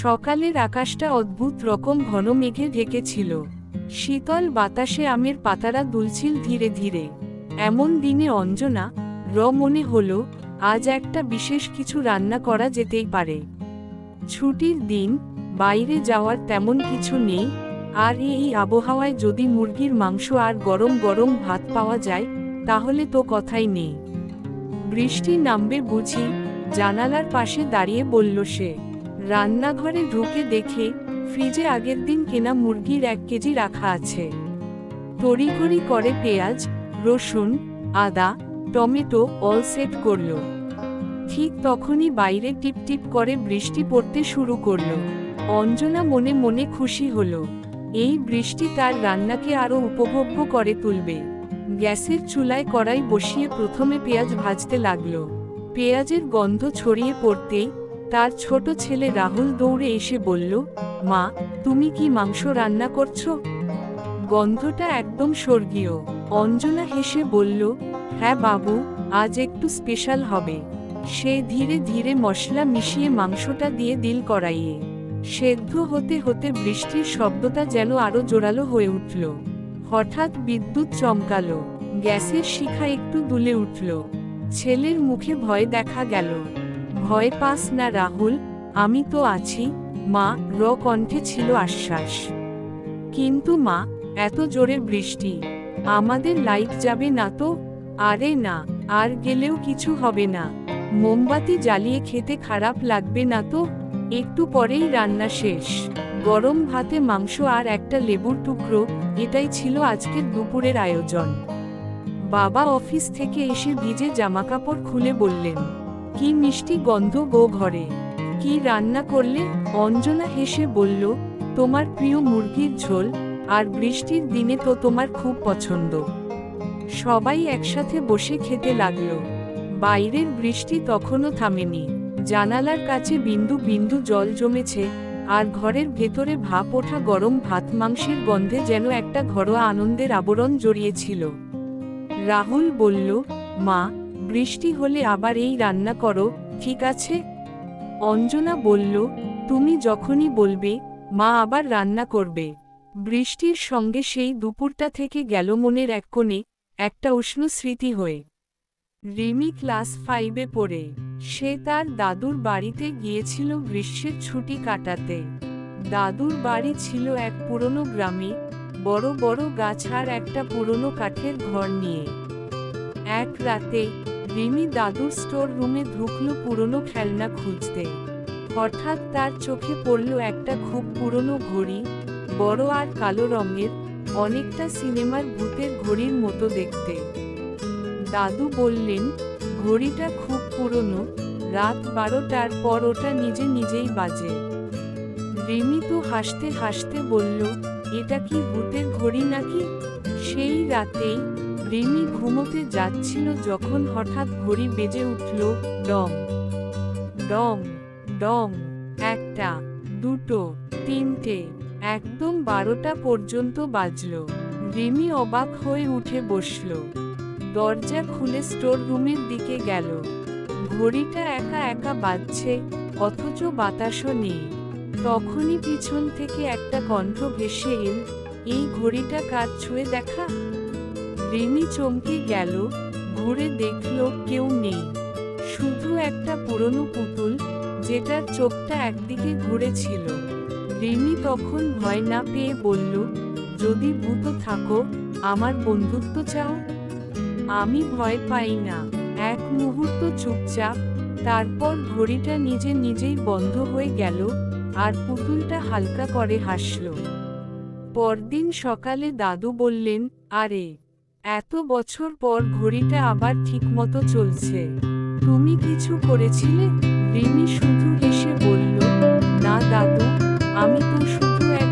সকালের আকাশটা অদ্ভুত রকম ঘন মেঘে ঢেকেছিল। শীতল বাতাসে আমের পাতারা দুলছিল ধীরে ধীরে। এমন দিনে অঞ্জনা মনে হলো আজ একটা বিশেষ কিছু রান্না করা যেতেই পারে। ছুটির দিন, বাইরে যাওয়ার তেমন কিছু নেই, আর এই আবহাওয়ায় যদি মুরগির মাংস আর গরম গরম ভাত পাওয়া যায় তাহলে তো কথাই নেই। বৃষ্টি নামবে বুঝি, জানালার পাশে দাঁড়িয়ে বলল সে। রান্নাঘরে ঢুকে দেখে ফ্রিজে আগের দিন কেনা মুরগির 1 কেজি রাখা আছে। তড়িঘড়ি করে পেঁয়াজ, রসুন, আদা, টমেটো অল সেট করল। ঠিক তখনই বাইরে টিপটিপ করে বৃষ্টি পড়তে শুরু করল। অঞ্জনা মনে মনে খুশি হলো। এই বৃষ্টি তার রান্নাকে আরো উপভোগ্য করে তুলবে। গ্যাসের চুলায় কড়াই বসিয়ে প্রথমে পেঁয়াজ ভাজতে লাগলো। পেঁয়াজের গন্ধ ছড়িয়ে পড়তেই তার ছোট ছেলে রাহুল দৌড়ে এসে বলল, মা, তুমি কি মাংস রান্না করছো? গন্ধটা একদম স্বর্গীয়। অঞ্জনা হেসে বলল, হ্যাঁ বাবু, আজ একটু স্পেশাল হবে। সে ধীরে ধীরে মশলা মিশিয়ে মাংসটা দিয়ে দিল কড়াইয়ে। সেদ্ধ হতে হতে বৃষ্টির শব্দটা যেন আরো জোরালো হয়ে উঠল। হঠাৎ বিদ্যুৎ চমকালো, গ্যাসের শিখা একটু দুলে উঠল। ছেলের মুখে ভয় দেখা গেল। ভয় পাস না রাহুল, আমি তো আছি, মা কণ্ঠে ছিল আশ্বাস। কিন্তু মা, এত জোরে বৃষ্টি, আমাদের লাইট যাবে না তো? আরে না, আর গেলেও কিছু হবে না। মোমবাতি জ্বালিয়ে খেতে খারাপ লাগবে না তো? একটু পরেই রান্না শেষ। গরম ভাতে মাংস আর একটা লেবুর টুকরো, এটাই ছিল আজকের দুপুরের আয়োজন। বাবা অফিস থেকে এসে ভিজে জামাকাপড় খুলে বললেন, কি মিষ্টি গন্ধ গো ঘরে। কি রান্না করলে? অঞ্জনা হেসে বলল, তোমার প্রিয় মুরগির ঝোল, আর বৃষ্টির দিনে তো তোমার খুব পছন্দ। সবাই একসাথে বসে খেতে লাগলো। বাইরের বৃষ্টি তখনও থামেনি। জানালার কাছে বিন্দু বিন্দু জল জমেছে, আর ঘরের ভেতরে ভাপ ওঠা গরম ভাত মাংসের গন্ধে যেন একটা ঘরোয়া আনন্দের আবরণ জড়িয়েছিল। রাহুল বলল, মা, বৃষ্টি হলে আবার এই রান্না করো, ঠিক আছে? অঞ্জনা বলল, তুমি যখনই বলবে, মা আবার রান্না করবে। বৃষ্টির সঙ্গে সেই দুপুরটা থেকে গেল মনের এক কোণে, একটা উষ্ণ স্মৃতি হয়ে। রিমি ক্লাস 5-এ পড়ে। সে তার দাদুর বাড়িতে গিয়েছিল গ্রীষ্মের ছুটি কাটাতে। দাদুর বাড়ি ছিল এক পুরনো গ্রামে, বড় বড় গাছ আর একটা পুরনো কাঠের ঘর নিয়ে। এক রাতে রিমি দাদুর স্টোর রুমে ঢুকল পুরনো খেলনা খুঁজতে। হঠাৎ তার চোখে পড়ল একটা খুব পুরনো ঘড়ি, বড় আর কালো রঙের, অনেকটা সিনেমার ভূতের ঘড়ির মতো দেখতে। দাদু বললেন, ঘড়িটা খুব পুরনো, রাত 12টার পর ওটা নিজে নিজেই বাজে। রিমি তো হাসতে হাসতে বলল, এটা কি ভূতের ঘড়ি নাকি? সেই রাতেই রিমি ঘুমোতে যাচ্ছিল যখন হঠাৎ ঘড়ি বেজে উঠল, ডং ডং ডং। 1টা, 2টো, 3টে, একদম 12টা পর্যন্ত বাজল। রিমি অবাক হয়ে উঠে বসল। দরজা খুলে স্টোর রুমের দিকে গেল। ঘড়িটা একা একা বাজছে, অথচ বাতাসও নেই। তখনই পিছন থেকে একটা কণ্ঠ ভেসে এল, এই ঘড়িটা কার ছুঁয়ে দেখা? রিমি চমকে গেল, ঘুরে দেখল কেউ নেই, শুধু একটা পুরনো পুতুল, যেটার চোখটা একদিকে ঘুরেছিল। রিমি তখন ভয় না পেয়ে বলল, যদি ভূত থাকো, আমার বন্ধুত্ব চাও? আমি ভয় পাই না। এক মুহূর্ত চুপচাপ, তারপর ঘড়িটা নিজে নিজেই বন্ধ হয়ে গেল, আর পুতুলটা হালকা করে হাসল। পরদিন সকালে দাদু বললেন, আরে, এত বছর পর ঘড়িটা আবার ঠিকমতো চলছে। তুমি কিছু করেছিলে? রিমি শুধু হেসে বলল, না দাদু, আমি তো শুধু এক